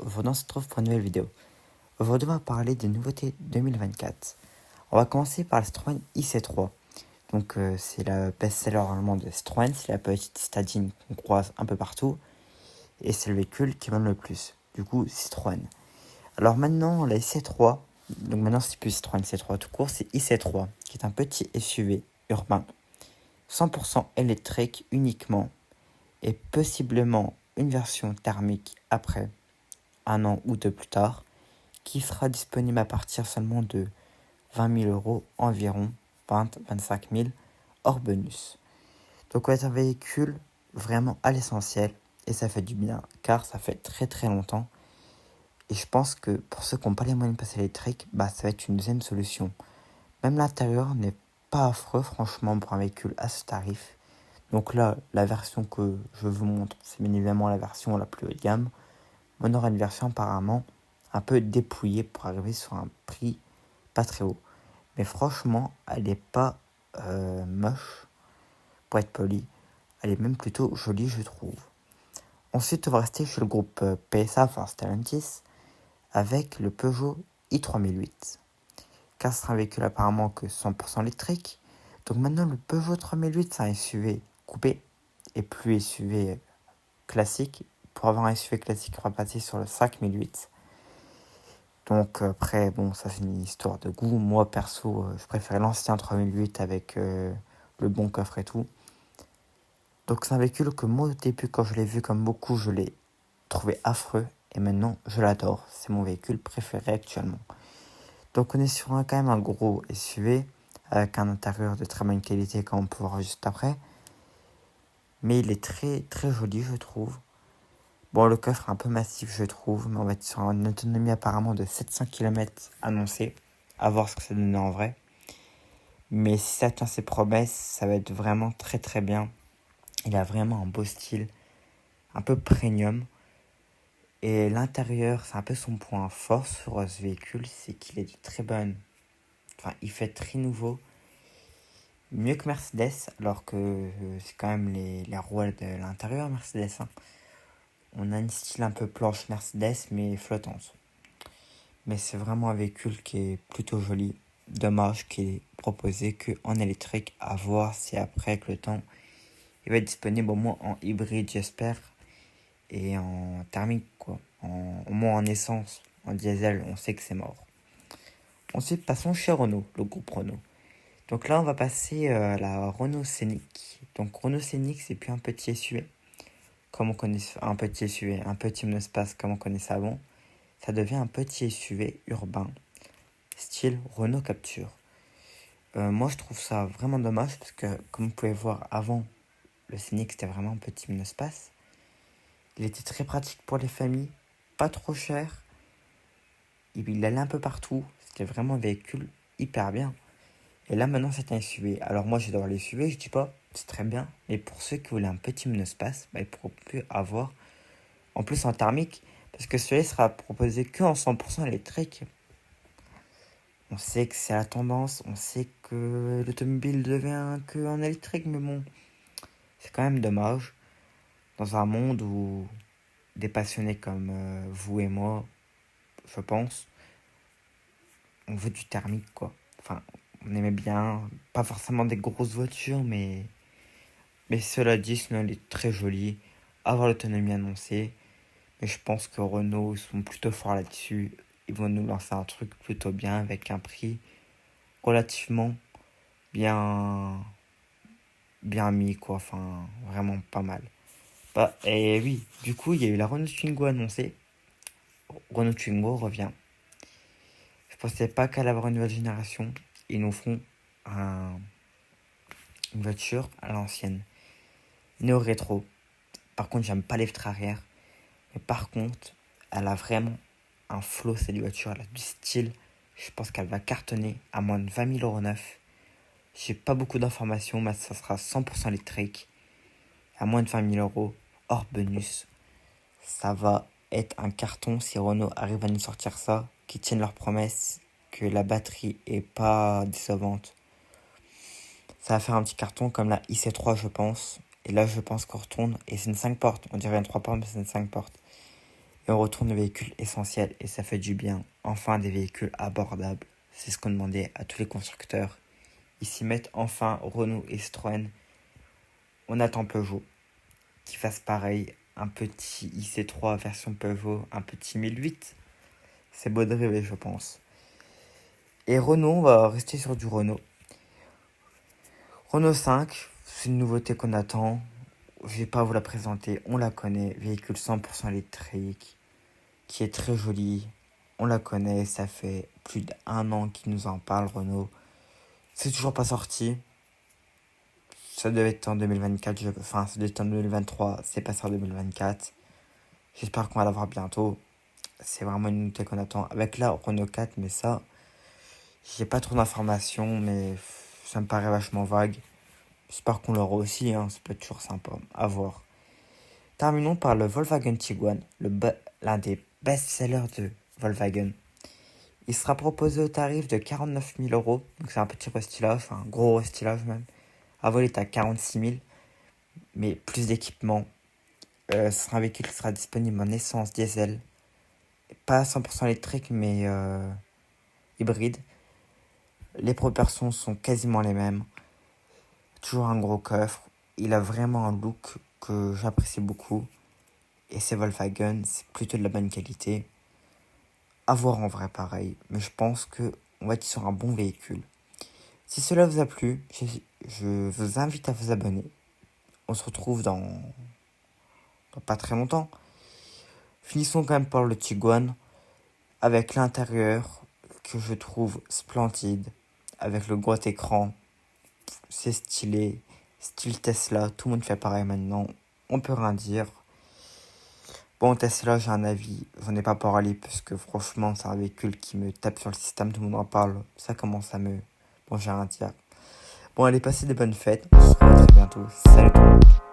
aujourd'hui on se retrouve pour une nouvelle vidéo. Aujourd'hui on va parler des nouveautés 2024. On va commencer par la Citroën IC3. Donc c'est la best-seller allemand de Citroën, c'est la petite citadine qu'on croise un peu partout. Et c'est le véhicule qui vend le plus, du coup Citroën. Alors maintenant la IC3, donc maintenant c'est plus Citroën IC3 tout court, c'est IC3, qui est un petit SUV urbain, 100% électrique uniquement, et possiblement une version thermique après, un an ou deux plus tard, qui sera disponible à partir seulement de 20 000 euros environ, 20-25 000 hors bonus. Donc on va être un véhicule vraiment à l'essentiel et ça fait du bien car ça fait très très longtemps. Et je pense que pour ceux qui n'ont pas les moyens de passer électrique, ça va être une deuxième solution. Même l'intérieur n'est pas affreux franchement pour un véhicule à ce tarif. Donc là, la version que je vous montre, c'est bien évidemment la version la plus haut de gamme. On aura une version apparemment un peu dépouillée pour arriver sur un prix pas très haut. Mais franchement, elle n'est pas moche, pour être poli. Elle est même plutôt jolie, je trouve. Ensuite, on va rester chez le groupe PSA, enfin Stellantis, avec le Peugeot i3008. Car c'est un véhicule apparemment que 100% électrique. Donc maintenant, le Peugeot 3008, c'est un SUV coupé et plus SUV classique. Pour avoir un SUV classique, on va passer sur le 5008. Donc après, bon, ça c'est une histoire de goût. Moi, perso, je préfère l'ancien 3008 avec le bon coffre et tout. Donc c'est un véhicule que moi, au début, quand je l'ai vu comme beaucoup, je l'ai trouvé affreux. Et maintenant, je l'adore. C'est mon véhicule préféré actuellement. Donc on est sur quand même un gros SUV avec un intérieur de très bonne qualité, comme on peut voir juste après. Mais il est très très joli, je trouve. Bon, le coffre est un peu massif, je trouve, mais on va être sur une autonomie apparemment de 700 km annoncée. À voir ce que ça donne en vrai. Mais si ça tient ses promesses, ça va être vraiment très très bien. Il a vraiment un beau style, un peu premium. Et l'intérieur, c'est un peu son point fort sur ce véhicule, c'est qu'il est de très bonne. Enfin, il fait très nouveau. Mieux que Mercedes, alors que c'est quand même les roues de l'intérieur Mercedes. On a un style un peu planche Mercedes, mais flottante. Mais c'est vraiment un véhicule qui est plutôt joli. Dommage qu'il est proposé qu'en électrique, à voir si après, avec le temps, il va être disponible au moins en hybride, j'espère, et en thermique, quoi. Au moins en essence, en diesel, on sait que c'est mort. Ensuite, passons chez Renault, le groupe Renault. Donc là, on va passer à la Renault Scénic. Donc Renault Scénic, c'est plus un petit SUV, comme on connaît un petit SUV, un petit monospace comme on connaissait avant. Ça devient un petit SUV urbain, style Renault Capture. Moi, je trouve ça vraiment dommage parce que, comme vous pouvez voir avant, le Scénic c'était vraiment un petit monospace. Il était très pratique pour les familles, pas trop cher. Il allait un peu partout. C'était vraiment un véhicule hyper bien. Et là, maintenant, c'est un SUV. Alors, moi, j'adore les SUV, je dis pas, c'est très bien. Mais pour ceux qui voulaient un petit monospace, ils pourront plus avoir. En plus, en thermique, parce que celui-là sera proposé que en 100% électrique. On sait que c'est la tendance, on sait que l'automobile devient que en électrique, mais bon, c'est quand même dommage. Dans un monde où des passionnés comme vous et moi, je pense, on veut du thermique, quoi. Enfin, on aimait bien, pas forcément des grosses voitures, mais cela dit, sinon elle est très jolie, avoir l'autonomie annoncée. Mais je pense que Renault, ils sont plutôt forts là-dessus. Ils vont nous lancer un truc plutôt bien avec un prix relativement bien bien mis, quoi. Enfin, vraiment pas mal. Et oui, du coup, il y a eu la Renault Twingo annoncée. Renault Twingo revient. Je pensais pas qu'elle avoir une nouvelle génération. Ils nous font une voiture à l'ancienne. Néo-rétro. Par contre, j'aime pas les vitres arrière. Mais par contre, elle a vraiment un flow, cette voiture. Elle a du style. Je pense qu'elle va cartonner à moins de 20 000 euros neuf. J'ai pas beaucoup d'informations, mais ça sera 100% électrique. À moins de 20 000 euros, hors bonus. Ça va être un carton si Renault arrive à nous sortir ça, qu'ils tiennent leurs promesses, que la batterie est pas décevante. Ça va faire un petit carton comme la IC3, je pense. Et là, je pense qu'on retourne. Et c'est une 5 portes. On dirait une 3 portes, mais c'est une 5 portes. Et on retourne au véhicule essentiel et ça fait du bien. Enfin des véhicules abordables. C'est ce qu'on demandait à tous les constructeurs. Ils s'y mettent enfin, Renault et Citroën. On attend Peugeot qui fasse pareil. Un petit IC3 version Peugeot, un petit 1008. C'est beau de rêver, je pense. Et Renault, on va rester sur du Renault. Renault 5, c'est une nouveauté qu'on attend. Je vais pas vous la présenter, on la connaît. Véhicule 100% électrique, qui est très joli. On la connaît, ça fait plus d'1 an qu'ils nous en parlent, Renault. C'est toujours pas sorti. Ça devait être en 2024, enfin ça devait être en 2023, c'est passé en 2024. J'espère qu'on va l'avoir bientôt. C'est vraiment une nouveauté qu'on attend. Avec la Renault 4, mais ça, j'ai pas trop d'informations, mais ça me paraît vachement vague. J'espère qu'on l'aura aussi, hein, ça peut être toujours sympa à voir. Terminons par le Volkswagen Tiguan, l'un des best-sellers de Volkswagen. Il sera proposé au tarif de 49 000 euros, donc c'est un petit restylage, un gros restylage même. Avant, il est à 46 000, mais plus d'équipement. Ce sera un véhicule qui sera disponible en essence diesel, pas 100% électrique, mais hybride. Les proportions sont quasiment les mêmes. Toujours un gros coffre. Il a vraiment un look que j'apprécie beaucoup. Et c'est Volkswagen, c'est plutôt de la bonne qualité. À voir en vrai pareil. Mais je pense que on va être sur un bon véhicule. Si cela vous a plu, je vous invite à vous abonner. On se retrouve dans pas très longtemps. Finissons quand même par le Tiguan. Avec l'intérieur que je trouve splendide. Avec le gros écran. C'est stylé. Style Tesla. Tout le monde fait pareil maintenant. On peut rien dire. Bon, Tesla, j'ai un avis. J'en ai pas parlé parce que franchement, c'est un véhicule qui me tape sur le système. Tout le monde en parle. Ça commence à me. Bon, j'ai rien à dire. Bon, allez, passez des bonnes fêtes. On se retrouve très bientôt. Salut tout le monde.